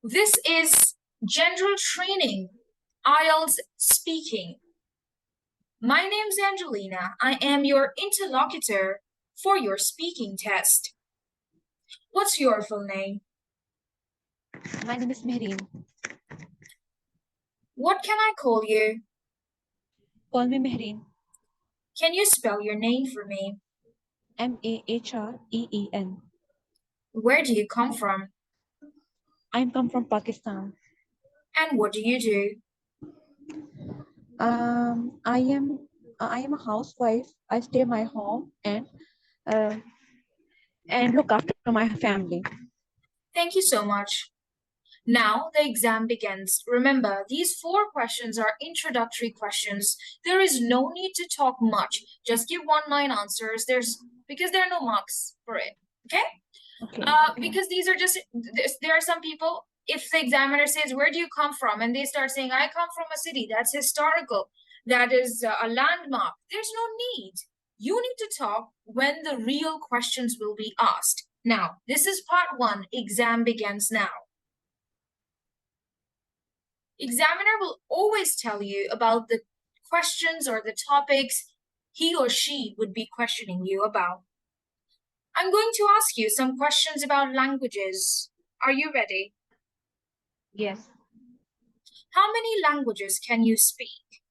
This is General Training, IELTS Speaking. My name's Angelina. I am your interlocutor for your speaking test. What's your full name? My name is Mehreen. What can I call you? Call me Mehreen. Can you spell your name for me? Mahreen. Where do you come from? I come from Pakistan. And what do you do? I am a housewife. I stay at my home uh, and look after my family. Thank you so much. Now the exam begins. Remember, these 4 questions are introductory questions. There is no need to talk much. Just give 1-line answers. Because there are no marks for it. Okay? Because these are just, there are some people, if the examiner says, where do you come from? And they start saying, I come from a city. That's historical. That is a landmark. There's no need. You need to talk when the real questions will be asked. Now, this is part 1. Exam begins now. Examiner will always tell you about the questions or the topics he or she would be questioning you about. I'm going to ask you some questions about languages. Are you ready? Yes. How many languages can you speak?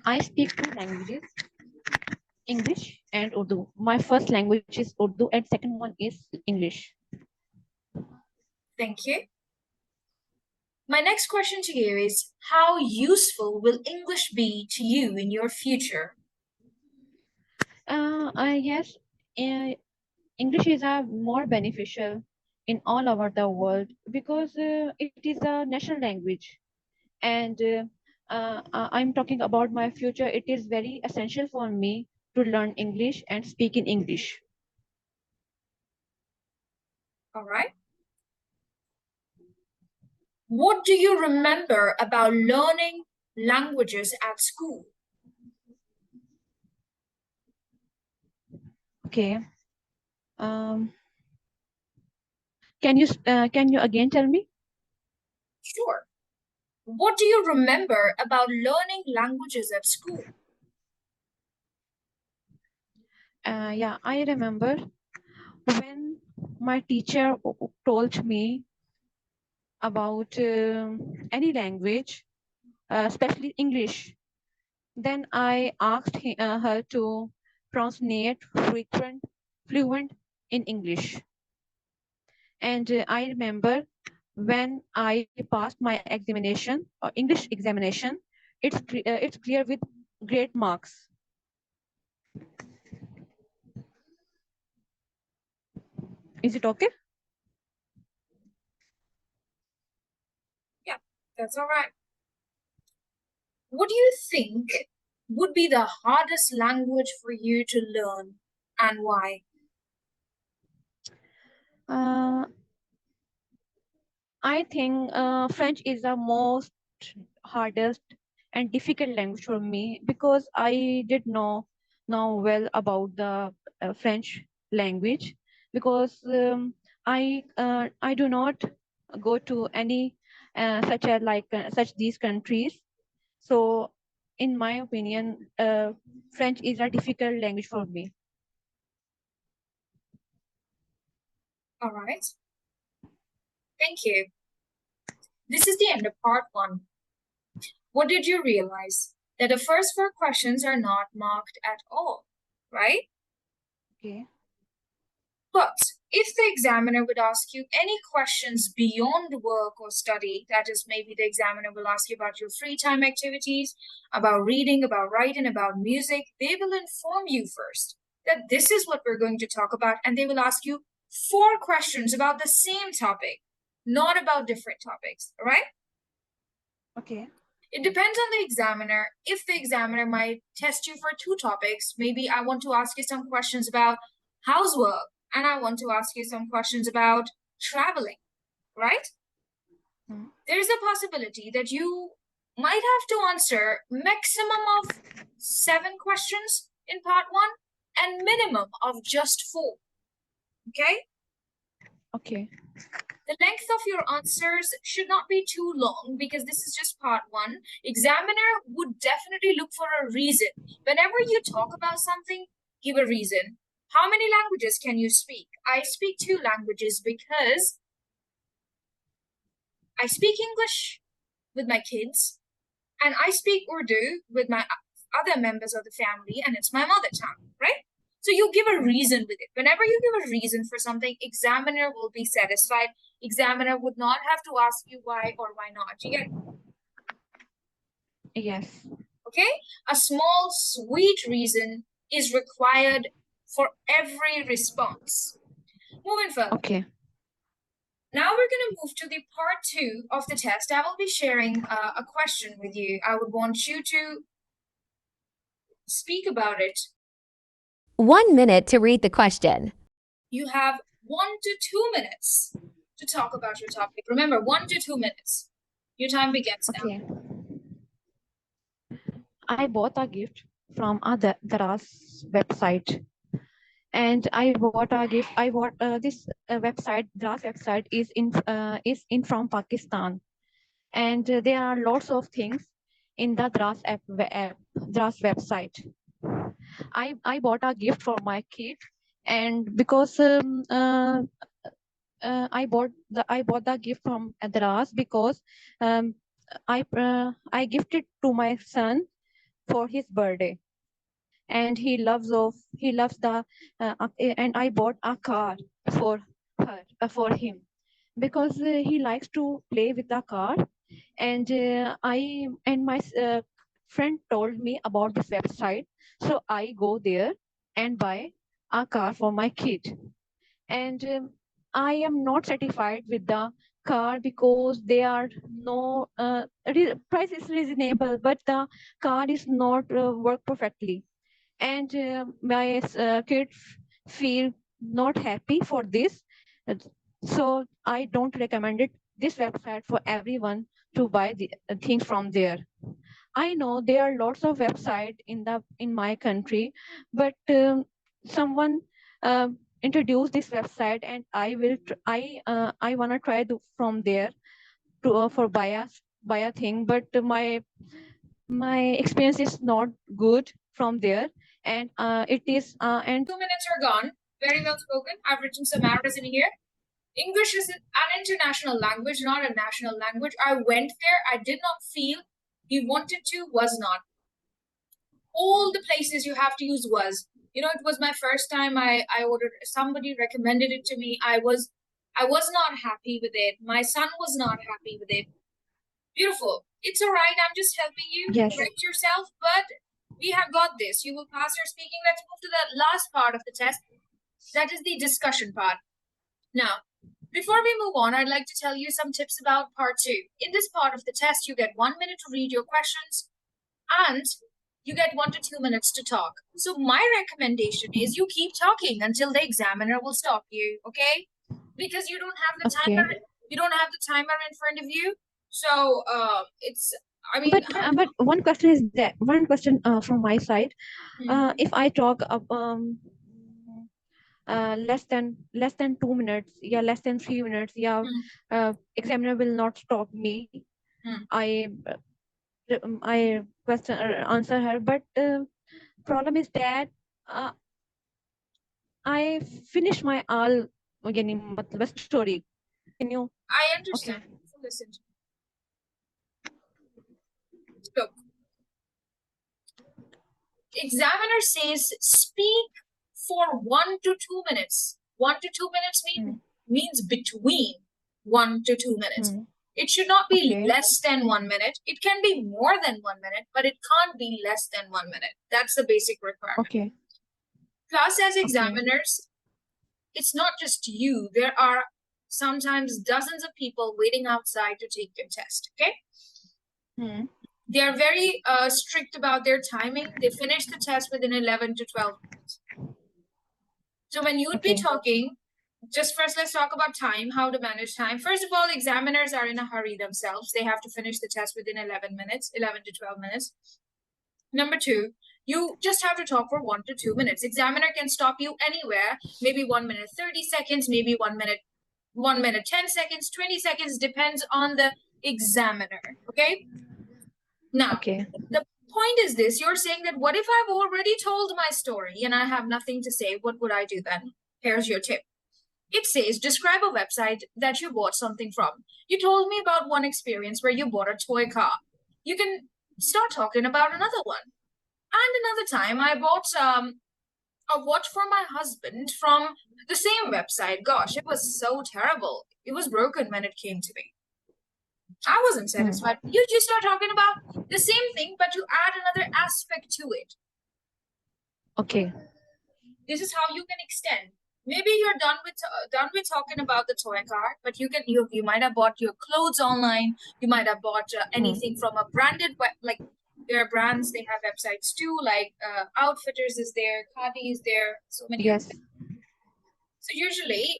I speak 2 languages, English and Urdu. My first language is Urdu and second one is English. Thank you. My next question to you is, how useful will English be to you in your future? Yes, English is more beneficial in all over the world because it is a national language. And I'm talking about my future. It is very essential for me to learn English and speak in English. All right. What do you remember about learning languages at school? Okay. Can you again tell me? Sure. What do you remember about learning languages at school? Yeah, I remember when my teacher told me about any language, especially English. Then I asked her to pronunciate fluent in English. And I remember when I passed my examination or English examination, it's clear with great marks. Is it okay? Yeah, that's all right. What do you think would be the hardest language for you to learn and why? I think French is the most hardest and difficult language for me because I did know well about the French language because I do not go to any such these countries. So, in my opinion, French is a difficult language for me. All right. Thank you. This is the end of part 1. What did you realize? That the first 4 questions are not marked at all, right? Okay. But if the examiner would ask you any questions beyond work or study, that is, maybe the examiner will ask you about your free time activities, about reading, about writing, about music, they will inform you first that this is what we're going to talk about, and they will ask you 4 questions about the same topic, not about different topics, all right? Okay. It depends on the examiner. If the examiner might test you for 2 topics, maybe I want to ask you some questions about housework, and I want to ask you some questions about traveling, right? There's a possibility that you might have to answer maximum of 7 questions in part 1 and minimum of just 4. Okay? Okay. The length of your answers should not be too long because this is just part one. Examiner would definitely look for a reason. Whenever you talk about something, give a reason. How many languages can you speak? I speak 2 languages because I speak English with my kids and I speak Urdu with my other members of the family, and it's my mother tongue, right? So you give a reason with it. Whenever you give a reason for something, examiner will be satisfied. Examiner would not have to ask you why or why not. You get Yes. okay? A small, sweet reason is required for every response. Moving further. Okay. Now we're going to move to the part 2 of the test. I will be sharing a question with you. I would want you to speak about it. 1 minute to read the question. You have 1 to 2 minutes to talk about your topic. Remember, 1 to 2 minutes. Your time begins now. Okay. I bought a gift from a Daraz website, and I bought a gift. I bought this website. Daraz website is in from Pakistan, and there are lots of things in the Daraz website. I bought a gift for my kid, and because I bought the gift from Daraz because I gifted to my son for his birthday, and he loves the and I bought a car for for him because he likes to play with the car, and my friend told me about this website, so I go there and buy a car for my kid. And I am not satisfied with the car because they are no price is reasonable, but the car is not work perfectly, and my kids feel not happy for this. Uh, so I don't recommend it this website for everyone to buy the things from there. I know there are lots of websites in my country, but someone introduced this website, and I want to try from there to for buy a thing, but my experience is not good from there, and it is and 2 minutes are gone. Very well spoken. I've written some arrows in here. English is an international language, not a national language. I went there. I did not feel he wanted to, was not. All the places you have to use was. You know, it was my first time I ordered, somebody recommended it to me. I was not happy with it. My son was not happy with it. Beautiful. It's all right. I'm just helping you yes, correct yourself, but we have got this. You will pass your speaking. Let's move to the last part of the test. That is the discussion part. Now, before we move on, I'd like to tell you some tips about part 2. In this part of the test, you get 1 minute to read your questions and you get 1 to 2 minutes to talk. So my recommendation is you keep talking until the examiner will stop you, okay? Because you don't have the okay. timer, in front of you. So it's I mean But one question is that one question from my side. If I talk less than 2 minutes, yeah, less than 3 minutes, yeah, examiner will not stop me. I question answer her, but problem is that I finish my all yani matlab story. Can you? I understand. Okay. So listen to me. Look, examiner says speak for 1 to 2 minutes. 1 to 2 minutes means between 1 to 2 minutes. It should not be Okay. less than 1 minute. It can be more than 1 minute, but it can't be less than 1 minute. That's the basic requirement. Okay. Plus, as examiners, it's not just you. There are sometimes dozens of people waiting outside to take your test, okay? They are very strict about their timing. They finish the test within 11 to 12 minutes. So when you would be talking, just first let's talk about time, how to manage time. First of all, examiners are in a hurry themselves. They have to finish the test within 11 to 12 minutes. Number 2, you just have to talk for 1 to 2 minutes. Examiner can stop you anywhere, maybe 1 minute 30 seconds, maybe 1 minute 1 minute, 10 seconds, 20 seconds, depends on the examiner. Okay. Now, Okay. the point is this: you're saying that what if I've already told my story and I have nothing to say? What would I do then? Here's your tip. It says, describe a website that you bought something from. You told me about one experience where you bought a toy car. You can start talking about another one. And another time, I bought a watch for my husband from the same website. Gosh, it was so terrible. It was broken when it came to me. I wasn't satisfied. You just start talking about the same thing, but you add another aspect to it. Okay. This is how you can extend. Maybe you're done with talking about the toy car, but you might have bought your clothes online. You might have bought anything from a branded web, like there are brands, they have websites too, like Outfitters is there, Khadi is there, so many. Yes. So usually,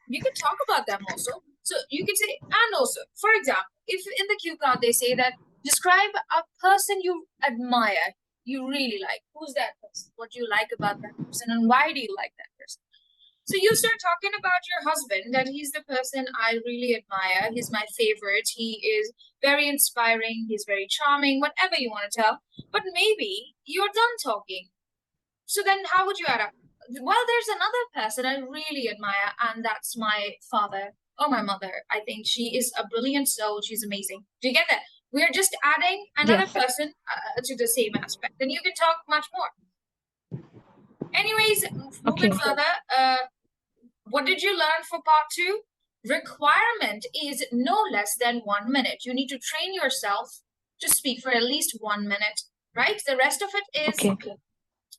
you can talk about them also. So you can say, and also, for example, if in the cue card they say that describe a person you admire, you really like. Who's that person? What do you like about that person, and why do you like that person? So you start talking about your husband, that he's the person I really admire. He's my favorite. He is very inspiring. He's very charming, whatever you want to tell. But maybe you're done talking. So then how would you add up? Well, there's another person I really admire, and that's my father or my mother. I think she is a brilliant soul. She's amazing. Do you get that? We're just adding another Yes. person to the same aspect. Then you can talk much more. Anyways, moving Okay. further, what did you learn for part 2? Requirement is no less than 1 minute. You need to train yourself to speak for at least 1 minute, right? The rest of it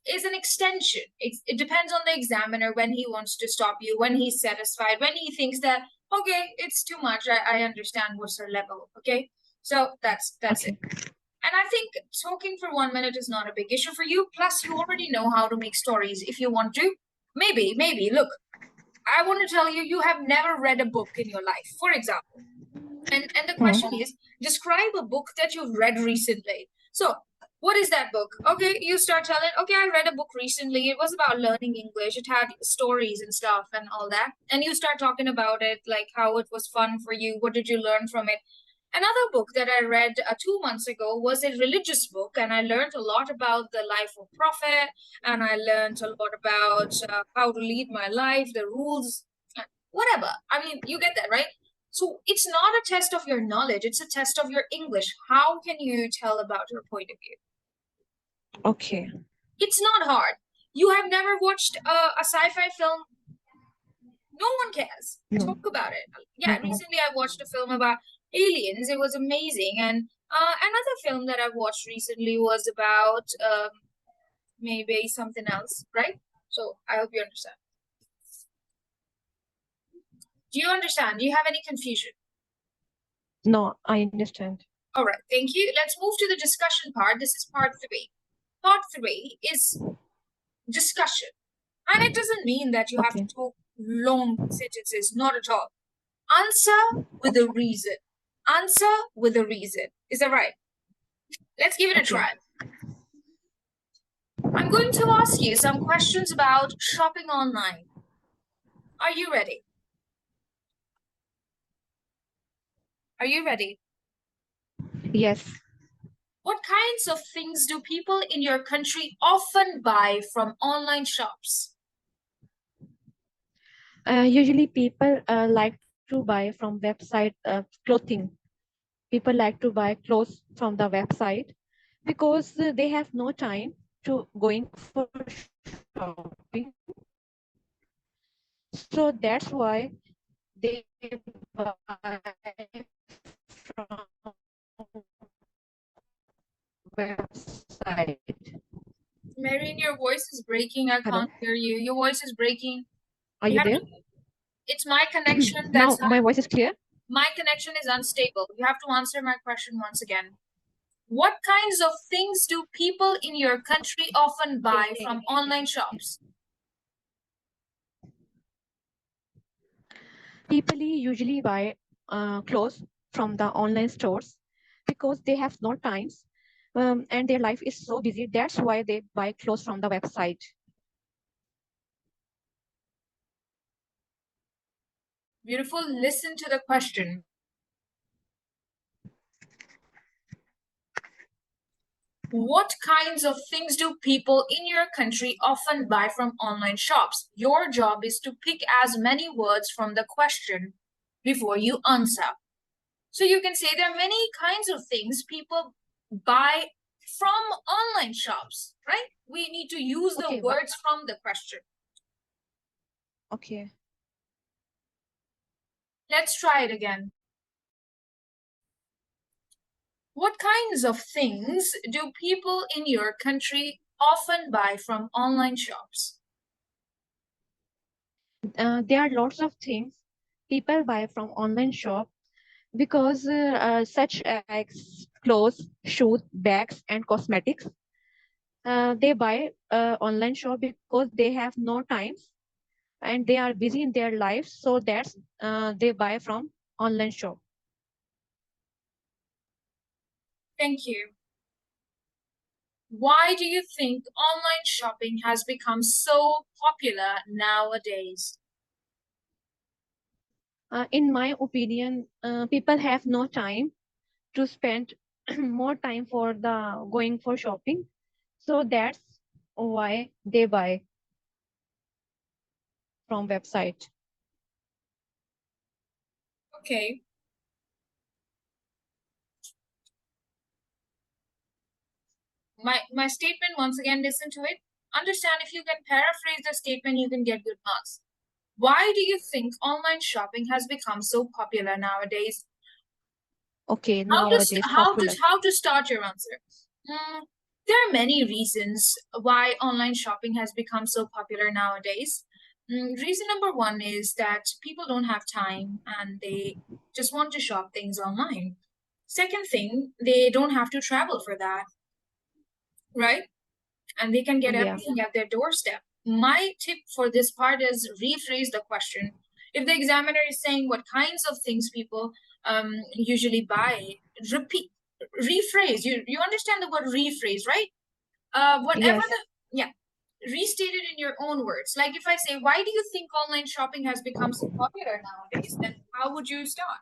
is an extension. It depends on the examiner when he wants to stop you, when he's satisfied, when he thinks that, okay, it's too much. I understand what's her level. Okay. So that's Okay. it. And I think talking for 1 minute is not a big issue for you. Plus, you already know how to make stories if you want to. Maybe, look, I want to tell you, you have never read a book in your life, for example. And the question is, describe a book that you've read recently. So, what is that book? Okay, you start telling, okay, I read a book recently. It was about learning English. It had stories and stuff and all that. And you start talking about it, like how it was fun for you. What did you learn from it? Another book that I read 2 months ago was a religious book, and I learned a lot about the life of Prophet, and I learned a lot about how to lead my life, the rules, whatever. I mean, you get that, right? So it's not a test of your knowledge, it's a test of your English. How can you tell about your point of view? Okay. It's not hard. You have never watched a sci-fi film? No one cares. No. Talk about it. Yeah, No. recently I watched a film about aliens. It was amazing. And another film that I watched recently was about maybe something else, right? So I hope you understand. Do you understand? Do you have any confusion? No, I understand. All right, thank you. Let's move to the discussion part. This is part 3. Part 3 is discussion. And it doesn't mean that you have to talk long sentences, not at all. Answer with a reason. Answer with a reason. Is that right? Let's give it a try. I'm going to ask you some questions about shopping online. Are you ready? Are you ready? Yes. What kinds of things do people in your country often buy from online shops? Usually people like to buy from website clothing. People like to buy clothes from the website because they have no time to going for shopping. So that's why they buy from website. Marion, your voice is breaking. I Hello. can't hear you. Your voice is breaking. Are you there? It's my connection Now that's my voice is clear. my connection is unstable. You have to answer my question once again. What kinds of things do people in your country often buy from online shops? People usually buy clothes from the online stores because they have no times and their life is so busy. That's why they buy clothes from the website. Beautiful. Listen to the question. What kinds of things do people in your country often buy from online shops? Your job is to pick as many words from the question before you answer. So you can say there are many kinds of things people buy from online shops, right? We need to use the Okay, words from the question. okay. Let's try it again. What kinds of things do people in your country often buy from online shops? There are lots of things people buy from online shop because such as clothes, shoes, bags, and cosmetics. They buy online shop because they have no time and they are busy in their lives, so that's they buy from online shop. Thank you. Why do you think online shopping has become so popular nowadays? In my opinion, people have no time to spend more time for the going for shopping, so that's why they buy from website. Okay. My statement, once again, listen to it. Understand, if you can paraphrase the statement, you can get good marks. Why do you think online shopping has become so popular nowadays? Okay, nowadays popular. How to start your answer? There are many reasons why online shopping has become so popular nowadays. Reason number one is that people don't have time and they just want to shop things online. Second thing, they don't have to travel for that, right? And they can get Yeah. everything at their doorstep. My tip for this part is rephrase the question. If the examiner is saying what kinds of things people usually buy, repeat, rephrase. You understand the word rephrase, right? Whatever Yes. yeah, restate it in your own words. Like if I say, why do you think online shopping has become so popular nowadays? Then how would you start?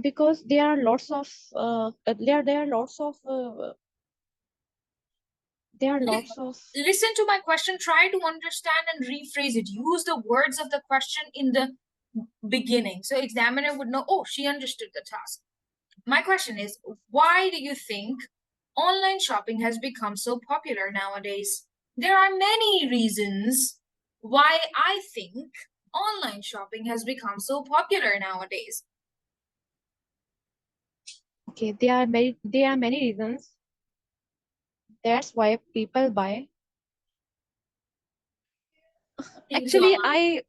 Because there are lots of there are lots of there are lots of Listen to my question, try to understand and rephrase it. Use the words of the question in the beginning so examiner would know, oh, she understood the task. My question is, why do you think online shopping has become so popular nowadays? There are many reasons why I think online shopping has become so popular nowadays. okay, there are many reasons. That's why people buy. Things Actually, online.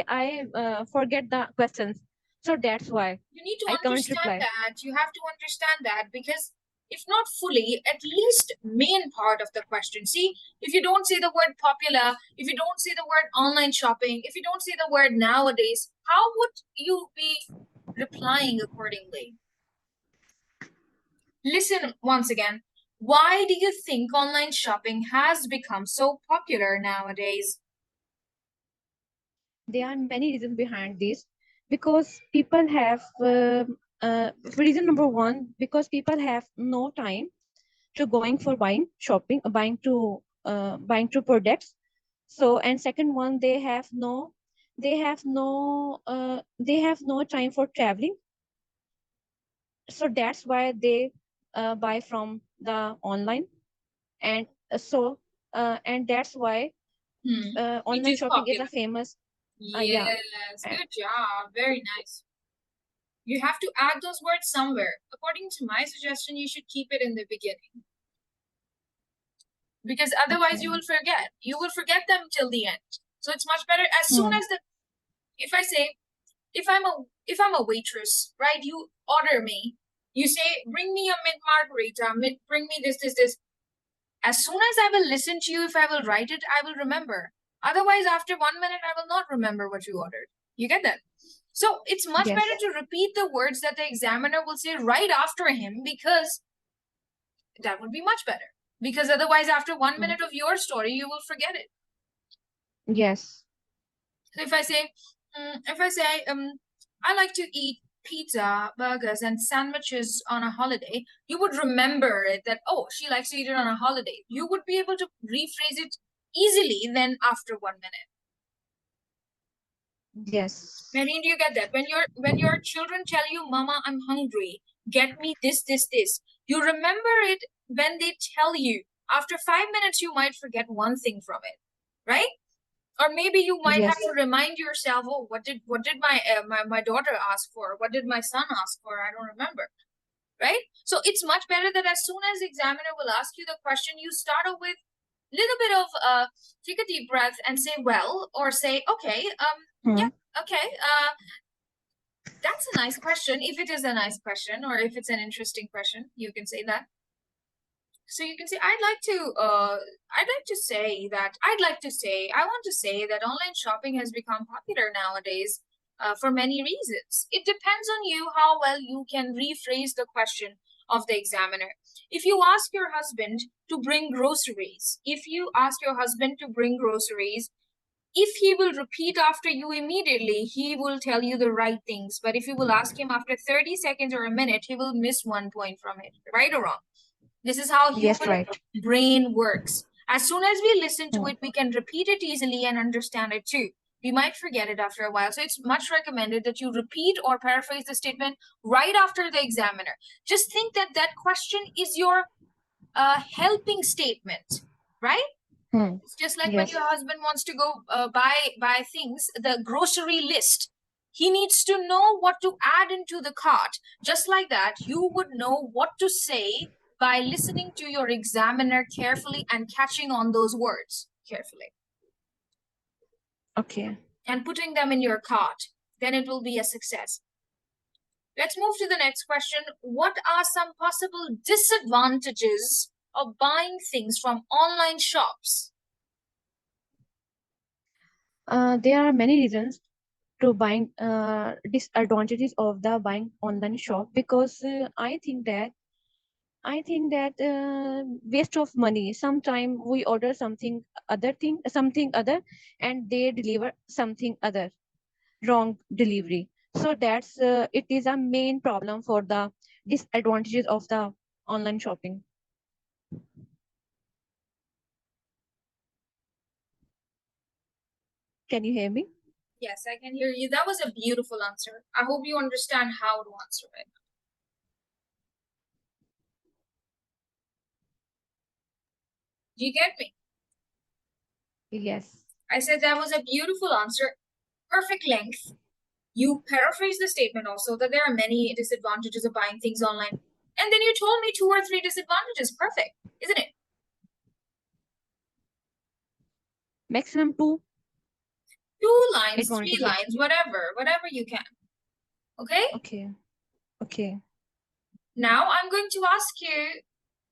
I forget the questions, so that's why You need to I can't understand reply. that. You have to understand that because if not fully, at least main part of the question. See, if you don't say the word popular, if you don't say the word online shopping, if you don't say the word nowadays, how would you be replying accordingly? Listen once again. Why do you think online shopping has become so popular nowadays? There are many reasons behind this because people have reason number one, because people have no time to going for buying shopping buying to products. So, and second one, they have no time for traveling, so that's why they buy from the online. And and that's why It online is shopping is a popular. famous. Yeah. Yes, uh, good job. Very nice. You have to add those words somewhere. According to my suggestion, you should keep it in the beginning. Because otherwise okay. you will forget. You will forget them till the end. So it's much better as soon as the if I say if I'm a waitress, right? You order me. You say, bring me a mint margarita, bring me this. As soon as I will listen to you, if I will write it, I will remember. Otherwise, after 1 minute, I will not remember what you ordered. You get that? So it's much Yes. better to repeat the words that the examiner will say right after him because that would be much better. Because otherwise, after 1 minute of your story, you will forget it. Yes. So if I say, I like to eat pizza, burgers, and sandwiches on a holiday, you would remember it that, oh, she likes to eat it on a holiday. You would be able to rephrase it easily then after 1 minute. Yes. Marine, do you get that? When your children tell you, Mama, I'm hungry, get me this, you remember it when they tell you. After 5 minutes, you might forget one thing from it, right? Or maybe you might Yes. have to remind yourself, oh, what did my daughter ask for? What did my son ask for? I don't remember, right? So it's much better that as soon as the examiner will ask you the question, you start off with a little bit of take a deep breath and say, well, or say, okay, yeah, okay, that's a nice question. If it is a nice question, or if it's an interesting question, you can say that. So you can say, I want to say that online shopping has become popular nowadays for many reasons. It depends on you how well you can rephrase the question of the examiner. If you ask your husband to bring groceries, if he will repeat after you immediately, he will tell you the right things. But if you will ask him after 30 seconds or a minute, he will miss 1 point from it, right or wrong. This is how human brain works. As soon as we listen to it, we can repeat it easily and understand it too. We might forget it after a while. So it's much recommended that you repeat or paraphrase the statement right after the examiner. Just think that that question is your helping statement, right? It's just like when your husband wants to go buy things, the grocery list. He needs to know what to add into the cart. Just like that, you would know what to say by listening to your examiner carefully and catching on those words carefully. Okay. And putting them in your cart. Then it will be a success. Let's move to the next question. What are some possible disadvantages of buying things from online shops? There are many reasons to buying disadvantages of the buying online shop, because I think that waste of money. Sometimes we order something other, and they deliver something other, wrong delivery. So that's it is a main problem for the disadvantages of the online shopping. Can you hear me? Yes, I can hear you. That was a beautiful answer. I hope you understand how to answer it. Do you get me? Yes. I said that was a beautiful answer. Perfect length. You paraphrase the statement also that there are many disadvantages of buying things online. And then you told me 2 or 3 disadvantages. Perfect, isn't it? Maximum 2. 2 lines, 3 lines, whatever you can. Okay? Okay. Now I'm going to ask you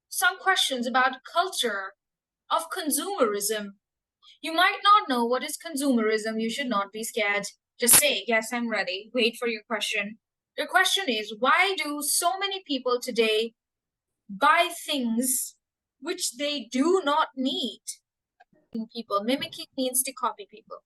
some questions about culture of consumerism. You might not know what is consumerism. You should not be scared. Just say, yes, I'm ready. Wait for your question. Your question is, why do so many people today buy things which they do not need? People. Mimicking means to copy people.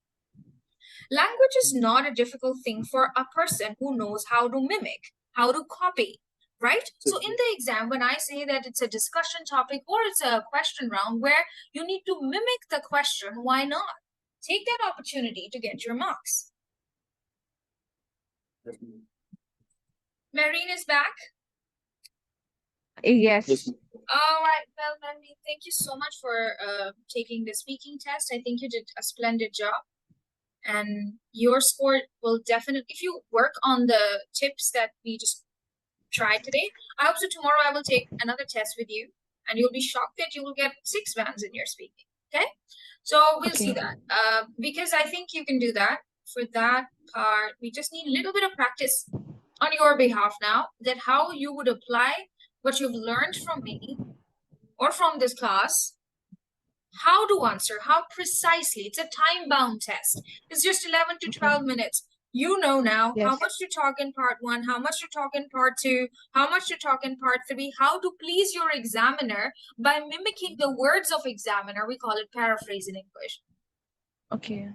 Language is not a difficult thing for a person who knows how to mimic, how to copy, right? So in the exam, when I say that it's a discussion topic or it's a question round where you need to mimic the question, why not? Take that opportunity to get your marks. Marine is back. Yes. All right. Well, Marine, thank you so much for taking the speaking test. I think you did a splendid job. And your score will definitely, if you work on the tips that we just tried today, I hope so tomorrow I will take another test with you and you'll be shocked that you will get 6 bands in your speaking. Okay? So we'll see that. Because I think you can do that. For that part, we just need a little bit of practice on your behalf now, that how you would apply what you've learned from me or from this class, how to answer, how precisely. It's a time-bound test. It's just 11 to 12 minutes. You know now how Yes. much to talk in part 1, how much to talk in part 2, how much to talk in part 3, how to please your examiner by mimicking the words of examiner. We call it paraphrase in English. Okay.